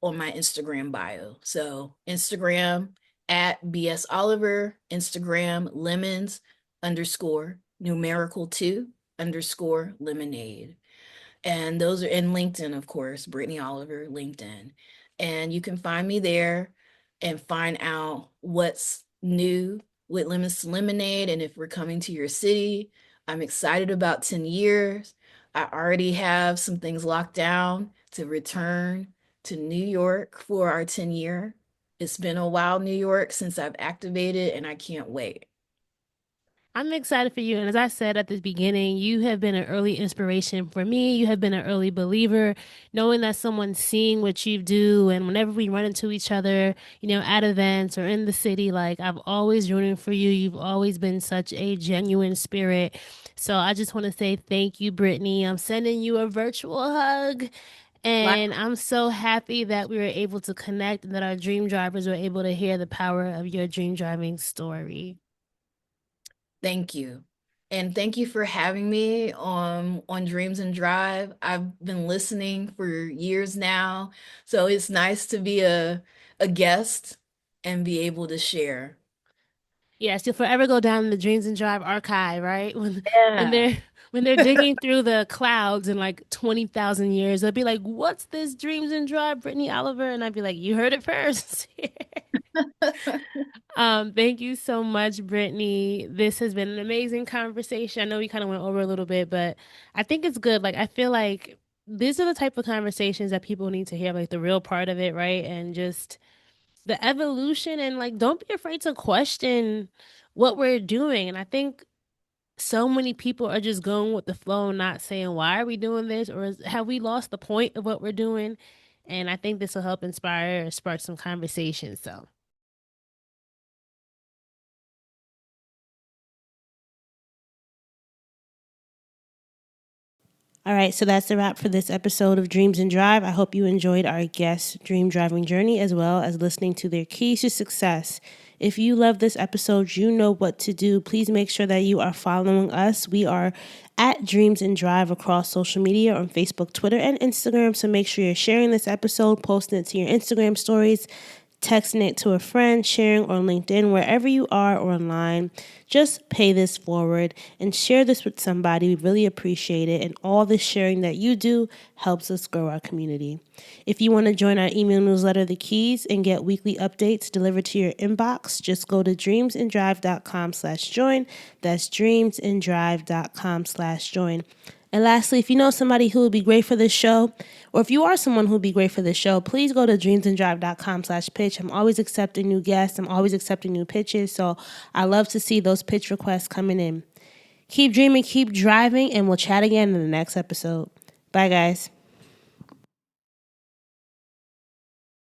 on my Instagram bio. So Instagram at BS Oliver, Instagram lemons underscore numerical two underscore lemonade. And those are in LinkedIn, of course, Brittney Oliver, LinkedIn. And you can find me there and find out what's new with Lemons to Lemonade. And if we're coming to your city, I'm excited about 10 years. I already have some things locked down to return to New York for our 10-year. It's been a while, New York, since I've activated, and I can't wait. I'm excited for you. And as I said at the beginning, you have been an early inspiration for me. You have been an early believer, knowing that someone's seeing what you do. And whenever we run into each other, at events or in the city, like I've always rooting for you. You've always been such a genuine spirit. So I just want to say thank you, Brittney. I'm sending you a virtual hug. And I'm so happy that we were able to connect and that our dream drivers were able to hear the power of your dream driving story. Thank you. And thank you for having me on Dreams and Drive. I've been listening for years now, so it's nice to be a guest and be able to share. Yes, you'll forever go down the Dreams and Drive archive, right? When Yeah. they're digging through the clouds in like 20,000 years, they'll be like, "What's this Dreams and Drive, Brittney Oliver?" And I'd be like, "You heard it first." Thank you so much, Brittney. This has been an amazing conversation. I know we kind of went over a little bit, but I think it's good. Like I feel like these are the type of conversations that people need to hear, like the real part of it, right? And just the evolution, and like don't be afraid to question what we're doing. And I think so many people are just going with the flow, not saying why are we doing this, or have we lost the point of what we're doing. And I think this will help inspire or spark some conversations. So all right, so that's the wrap for this episode of Dreams and Drive. I hope you enjoyed our guest's dream driving journey as well as listening to their keys to success. If you love this episode, you know what to do. Please make sure that you are following us. We are at Dreams and Drive across social media on Facebook, Twitter, and Instagram. So make sure you're sharing this episode, posting it to your Instagram stories, texting it to a friend, sharing on LinkedIn, wherever you are or online. Just pay this forward and share this with somebody. We really appreciate it. And all the sharing that you do helps us grow our community. If you want to join our email newsletter, The Keys, and get weekly updates delivered to your inbox, just go to dreamsanddrive.com/join. That's dreamsanddrive.com/join. And lastly, if you know somebody who would be great for this show, or if you are someone who would be great for this show, please go to dreamsanddrive.com/pitch. I'm always accepting new guests. I'm always accepting new pitches. So I love to see those pitch requests coming in. Keep dreaming, keep driving, and we'll chat again in the next episode. Bye, guys.